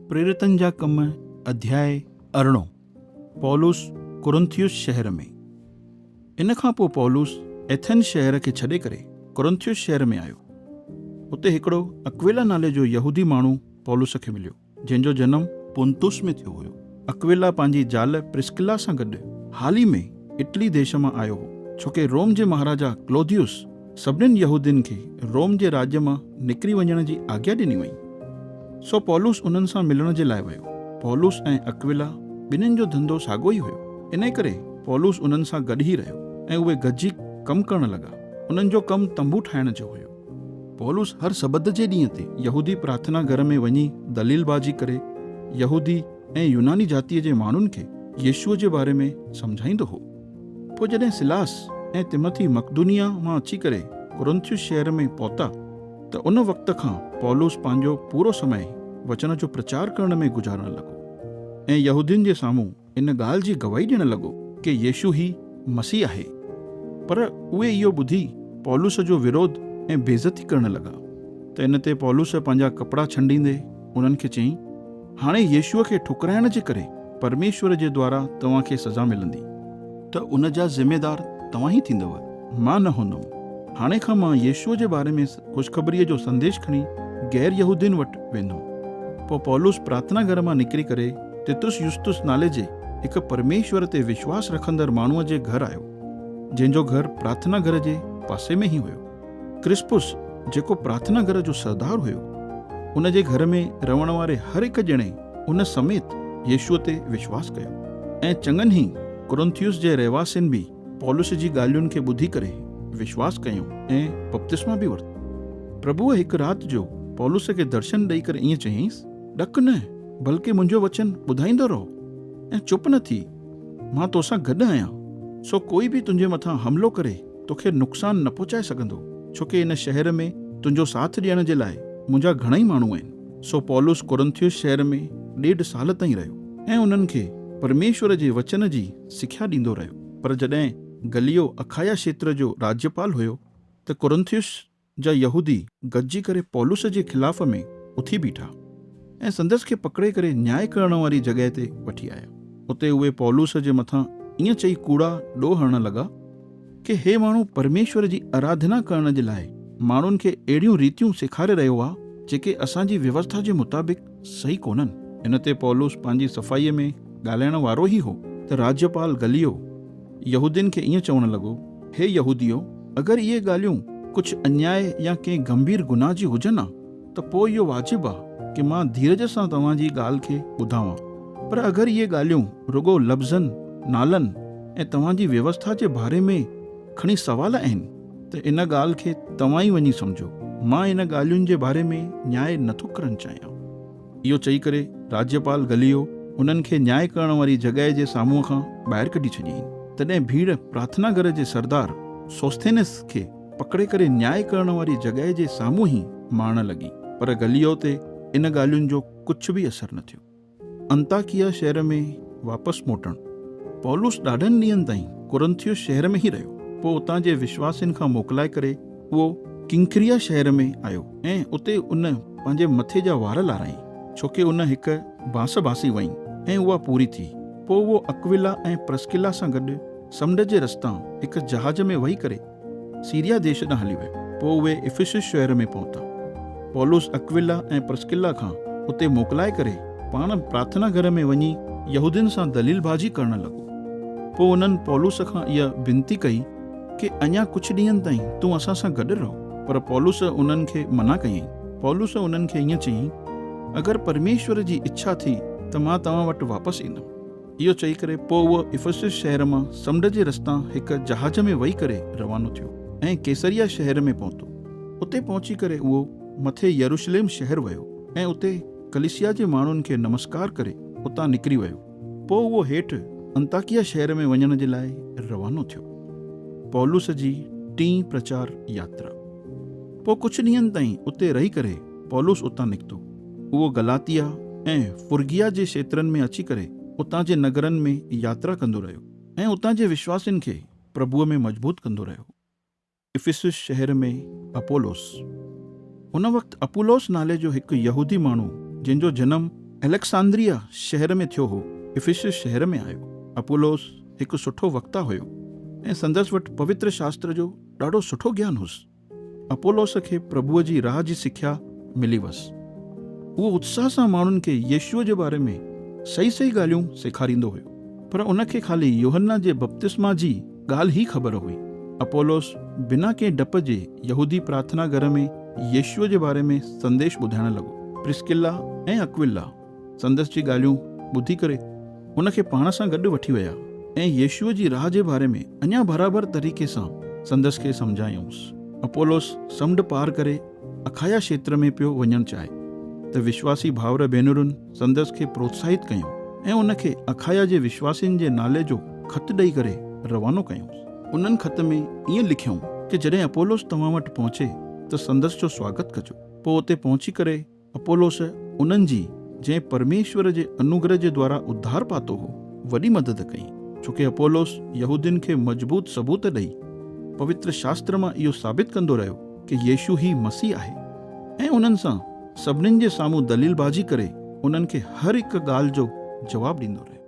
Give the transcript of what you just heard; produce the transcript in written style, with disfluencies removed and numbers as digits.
प्रेरितन जा कम अध्याय 18। पौलुस कुरिन्थियुस शहर में। इन खां पोइ पौलुस एथेंस शहर खे छॾे करे कुरिन्थियुस शहर में आयो। उते हिकिड़ो अक्विला नाले जो यहूदी माण्हू पौलुस खे मिलियो, जंहिंजो जनम पुंतुस में थियो हुयो। अक्विला पंहिंजी ज़ाल प्रिस्किला सां गॾु हाल ई में इटली देश मां आयो हो, छोकी रोम जे महाराजा क्लोदियुस सभिनीनि यहूदियुनि खे रोम जे राज्य मां निकिरी वञण जी आज्ञा ॾिनी वई। सो पौलुस उन्हनि सां मिलण जे लाइ वियो। पौलुस ऐं अक्विला ॿिन्हिनि जो धंधो साॻियो ई हुयो, इन करे पौलुस उन्हनि सां गॾु ई रहियो ऐं उहे गॾिजी कमु करणु लॻा। उन्हनि जो कमु तंबू ठाहिण जो हुयो। पौलुस हर सबत जे ॾींहं ते यहूदी प्रार्थना घर में वञी दलीलबाज़ी करे यहूदी ऐं यूनानी जातीअ जे माण्हुनि खे यीशुअ जे बारे में सम्झाईंदो हो। पोइ जॾहिं सिलास ऐं तिमोथी मकदुनिया मां अची करे कुरिन्थियुस शहर में पहुता त उन वक़्त खां पौलुस पंहिंजो पूरो समय वचन जो प्रचार करण में गुजारण लॻो ऐं यहूदियुनि जे साम्हूं इन ॻाल्हि जी गवाही ॾियण लॻो कि यीशु ही मसीह आहे। पर उहे इहो ॿुधी पौलुस जो विरोध ऐं बेइज़ती करण लॻा। त इन ते पौलुस पंहिंजा कपिड़ा छंडींदे उन्हनि खे चयईं, हाणे यीशुअ खे ठुकराइण जे करे परमेश्वर जे द्वारा तव्हांखे सज़ा मिलंदी, त उन जा ज़िम्मेदार तव्हां ई थींदव, मां न हूंदुमि। हाणे खां मां यीशुअ जे बारे में ख़ुशख़बरीअ जो संदेश खणी गैर यहूदियुनि वटि वेंदुमि। पोइ पौलुस प्रार्थना घर मां निकिरी करे तितुस युस्तुस नाले जे हिकु परमेश्वर ते विश्वास रखंदड़ माण्हूअ जे घर आयो, जंहिंजो घर प्रार्थना घर जे पासे में ई हुयो। क्रिस्पुस जेको प्रार्थना घर जो सरदार हुयो, उन जे घर में रहण वारे हर हिकु ॼणे उन समेत यीशुअ ते विश्वास कयो ऐं चङनि ई कुरिन्थियुस जे रहवासियुनि बि पौलुस जी ॻाल्हियुनि खे ॿुधी करे विश्वास कयूं ऐं बपतिस्मा बि वरितो। प्रभुअ हिकु राति जो पौलुस खे दर्शन ॾेई करे ईअं चयईंसि, ॾक न, बल्कि मुंहिंजो वचन ॿुधाईंदो रहो ऐं चुप न थी। मां तोसां गॾु आहियां, सो कोई बि तुंहिंजे मथां हमलो करे तोखे नुक़सान न पहुचाए सघंदो, छोकी इन शहर में तुंहिंजो साथ ॾियण जे लाइ मुंहिंजा घणेई माण्हू आहिनि। सो पौलुस कुरिन्थियुस शहर में 1.5 साल ताईं रहियो ऐं उन्हनि खे परमेश्वर जे वचन जी सिख्या ॾींदो रहियो। पर जॾहिं गलियो अखाया क्षेत्र जो राज्यपाल हुयो त कुरिन्थियुस जा यहूदी गॾिजी करे पौलुस जे खिलाफ़ में उथी बीठा ऐं संदसि खे पकड़े करे न्याय करण वारी जॻह ते वठी आया। उते उहे पौलुस जे मथां ईअं चई कूड़ा ॾोह हणण लॻा कि हे माण्हू परमेश्वर जी आराधना करण जे लाइ माण्हुनि खे अहिड़ियूं रीतियूं सेखारे रहियो आहे जेके असांजी व्यवस्था जे मुताबिक़ सही कोन्हनि। इन ते पौलुस पंहिंजी सफ़ाईअ में ॻाल्हाइण वारो ई हो त राज्यपाल गलियो यहूदियुनि खे ईअं चवणु लॻो, हे यहूदियो, अगरि इहे ॻाल्हियूं कुझु अन्याय या कंहिं गंभीर गुनाह जी हुजनि त पोइ इहो वाजिबु आहे कि मां धीरज सां तव्हांजी ॻाल्हि खे ॿुधावां। पर अगरि इहे ॻाल्हियूं रुगो लफ़्ज़नि, नालनि ऐं तव्हांजी व्यवस्था जे बारे में खणी सवाल आहिनि त इन ॻाल्हि खे तव्हां ई वञी सम्झो। मां इन ॻाल्हियुनि जे बारे में न्याय नथो करणु चाहियां। इहो चई करे राज्यपाल गलियो उन्हनि खे न्याय करण वारी जॻह जे साम्हूं खां ॿाहिरि कढी छॾियईं। तॾहिं भीड़ प्रार्थना घर जे सरदार सोस्थेनस खे पकड़े करे न्याय करण वारी जॻह जे साम्हूं ई मारण लॻी। पर गलियो ते इन ॻाल्हियुनि जो कुझु बि असरु न थियो। अंताकिया शहर में वापसि मोटण। पौलुस ॾाढनि ॾींहंनि ताईं कुरिन्थियुस शहर में ई रहियो। पोइ उतां जे विश्वासियुनि खां मोकिलाए करे उहो किंक्रिया शहर में आयो ऐं उते उन पंहिंजे मथे जा वार लारायईं, छोकी उन हिकु बांस बांसी वई ऐं उहा पूरी थी। पोइ उहो अक्विला ऐं प्रिस्किला सां गॾु समुंड जे रस्तां हिकु जहाज में वेही करे सीरिया देश ॾांहुं हली वियो। पोइ उहे इफिसुस शहर में पहुता। पौलुस अक्विला ऐं प्रिस्किला खां उते मोकिलाए करे पाण प्रार्थना घर में वञी यहूदियुनि सां दलीलबाज़ी करणु लॻो। पोइ उन्हनि पौलुस खां इहा विनती कई कि अञा कुझु ॾींहंनि ताईं तूं असां सां गॾु रहो। पर पौलुस उन्हनि खे मना कयईं। पौलुस उन्हनि खे ईअं चयईं, अगरि परमेश्वर जी इच्छा थी त मां तव्हां वटि वापसि ईंदुमि। इहो चई करे पोइ उहो इफिसुस शहर मां समुंड जे रस्तां हिकु जहाज में वेही करे रवानो थियो ऐं कैसरिया शहर में पहुतो। उते पहुची करे उहो मथे यरूशलेम शहर वियो ऐं उते कलीसिया जे माण्हुनि खे नमस्कार करे उतां निकिरी वियो। पोइ उहो हेठि अंताकिया शहर में वञण जे लाइ रवानो थियो। पौलुस जी 3 प्रचार यात्रा। पोइ कुझु ॾींहंनि ताईं उते रही करे पौलुस उतां निकितो। उहो गलातिया ऐं फुर्गिया जे क्षेत्रनि में अची करे उतां जे नगरनि में यात्रा कंदो रहियो ऐं उतां जे विश्वासियुनि खे प्रभुअ में मज़बूत कंदो रहियो। इफिसुस शहर में अपोलोस। उन वक़्तु अपुलोस नाले जो हिकु यहूदी माण्हू, जंहिंजो जनम एलेक्सांद्रिया शहर में थियो हो, इफिसस शहर में आयो। अपोलोस हिकु सुठो वक्ता हुयो ऐं संदसि वटि पवित्र शास्त्र जो ॾाढो सुठो ज्ञान हुयुसि। अपोलोस खे प्रभुअ जी राह जी सिख्या मिली हुअसि। उहो उत्साह सां माण्हुनि खे यीशुअ जे बारे में सही सही ॻाल्हियूं सेखारींदो हुयो, पर उनखे ख़ाली यूहन्ना जे बपतिस्मा जी ॻाल्हि ई ख़बर हुई। अपोलोस बिना कंहिं डप जे यहूदी प्रार्थना घर में यीशुअ जे बारे में संदेश ॿुधाइण लॻो। प्रिस्किला ऐं अक्विला संदसि जी ॻाल्हियूं ॿुधी करे उनखे पाण सां गॾु वठी विया ऐं यीशुअ जी राह जे बारे में अञा बराबरि तरीक़े सां संदसि खे सम्झायूंसि। अपोलोस समुंड पार करे अखाया क्षेत्र में पियो वञणु चाहे त विश्वासी भाउर भेनरुनि संदसि खे प्रोत्साहित कयूं ऐं उनखे अखाया जे विश्वासियुनि जे नाले जो ख़त ॾेई करे रवानो कयूं। उन्हनि ख़त में ईअं लिखियऊं कि जॾहिं अपोलोस तव्हां वटि पहुचे त संदसि जो स्वागत कजो। पोइ उते पहुची करे अपोलोस उन्हनि जी जंहिं परमेश्वर जे अनुग्रह जे द्वारा उद्धार पातो हो वॾी मदद कई, छोकी अपोलोस यहूदियुनि खे मज़बूत सबूत ॾेई पवित्र शास्त्र मां इहो साबित कंदो रहियो कि यीशु ही मसीह आहे ऐं उन्हनि सां सभिनीनि जे साम्हूं दलीलबाज़ी करे उन्हनि खे हर हिकु ॻाल्हि जो जवाबु ॾींदो रहियो।